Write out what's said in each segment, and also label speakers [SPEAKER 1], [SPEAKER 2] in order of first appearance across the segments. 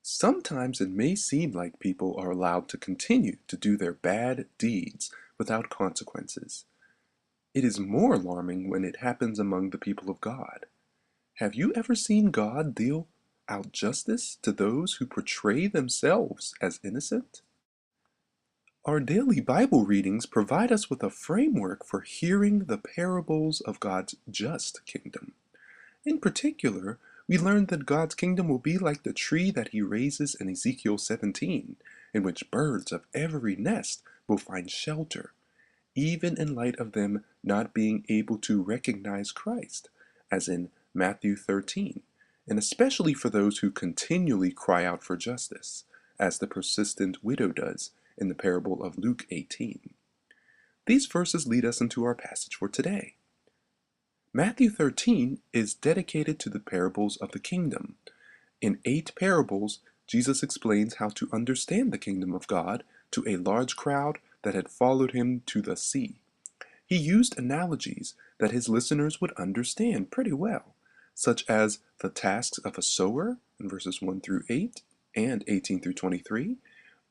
[SPEAKER 1] Sometimes it may seem like people are allowed to continue to do their bad deeds without consequences. It is more alarming when it happens among the people of God. Have you ever seen God deal out justice to those who portray themselves as innocent? Our daily Bible readings provide us with a framework for hearing the parables of God's just kingdom. In particular, we learn that God's kingdom will be like the tree that he raises in Ezekiel 17, in which birds of every nest will find shelter, even in light of them not being able to recognize Christ, as in Matthew 13, and especially for those who continually cry out for justice, as the persistent widow does in the parable of Luke 18. These verses lead us into our passage for today. Matthew 13 is dedicated to the parables of the kingdom. In 8 parables, Jesus explains how to understand the kingdom of God to a large crowd that had followed him to the sea. He used analogies that his listeners would understand pretty well, such as the tasks of a sower in verses 1 through 8 and 18 through 23,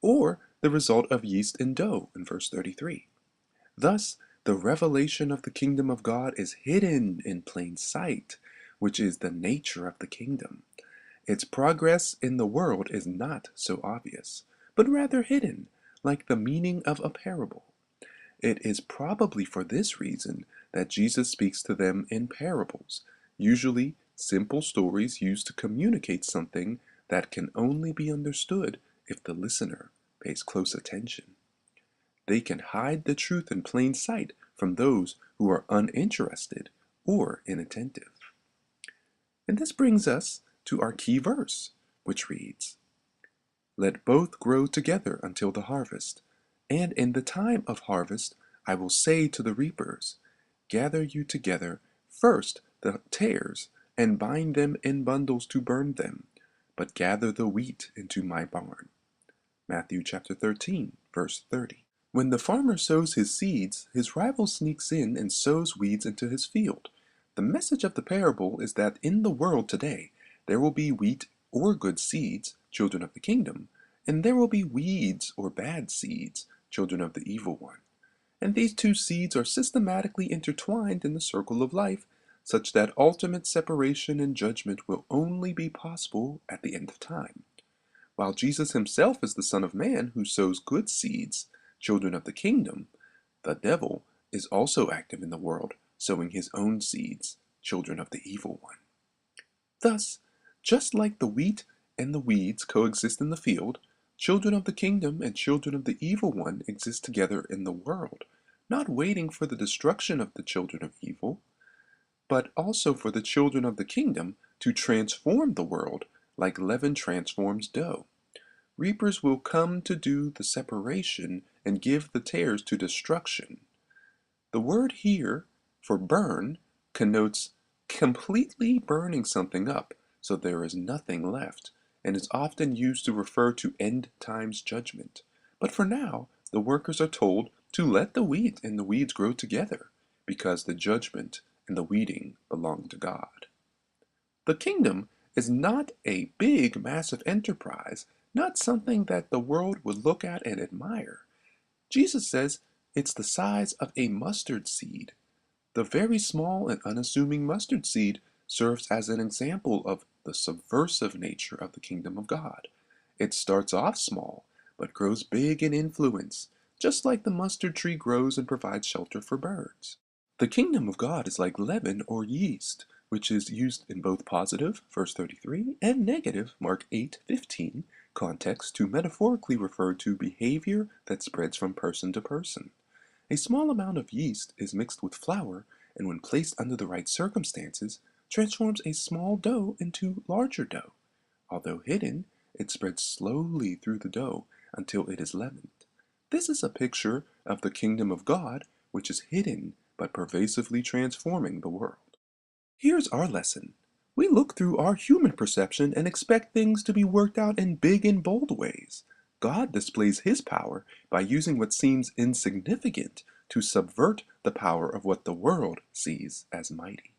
[SPEAKER 1] or the result of yeast and dough in verse 33. Thus, the revelation of the kingdom of God is hidden in plain sight, which is the nature of the kingdom. Its progress in the world is not so obvious, but rather hidden, like the meaning of a parable. It is probably for this reason that Jesus speaks to them in parables, usually simple stories used to communicate something that can only be understood if the listener pays close attention. They can hide the truth in plain sight from those who are uninterested or inattentive. And this brings us to our key verse, which reads, "Let both grow together until the harvest. And in the time of harvest I will say to the reapers, Gather you together first the tares, and bind them in bundles to burn them, but gather the wheat into my barn." Matthew chapter 13, verse 30. When the farmer sows his seeds, his rival sneaks in and sows weeds into his field. The message of the parable is that in the world today, there will be wheat or good seeds, children of the kingdom, and there will be weeds or bad seeds, children of the evil one. And these two seeds are systematically intertwined in the circle of life, such that ultimate separation and judgment will only be possible at the end of time. While Jesus himself is the Son of Man who sows good seeds, children of the kingdom, the devil is also active in the world, sowing his own seeds, children of the evil one. Thus, just like the wheat and the weeds coexist in the field, children of the kingdom and children of the evil one exist together in the world, not waiting for the destruction of the children of evil, but also for the children of the kingdom to transform the world like leaven transforms dough. Reapers will come to do the separation and give the tares to destruction. The word here for burn connotes completely burning something up so there is nothing left, and is often used to refer to end times judgment. But for now, the workers are told to let the wheat and the weeds grow together, because the judgment and the weeding belong to God. The kingdom is not a big, massive enterprise, not something that the world would look at and admire. Jesus says it's the size of a mustard seed. The very small and unassuming mustard seed serves as an example of the subversive nature of the kingdom of God. It starts off small, but grows big in influence, just like the mustard tree grows and provides shelter for birds. The kingdom of God is like leaven or yeast, which is used in both positive, verse 33, and negative, Mark 8:15, context to metaphorically refer to behavior that spreads from person to person. A small amount of yeast is mixed with flour, and when placed under the right circumstances, transforms a small dough into larger dough. Although hidden, it spreads slowly through the dough until it is leavened. This is a picture of the kingdom of God, which is hidden but pervasively transforming the world. Here's our lesson. We look through our human perception and expect things to be worked out in big and bold ways. God displays his power by using what seems insignificant to subvert the power of what the world sees as mighty.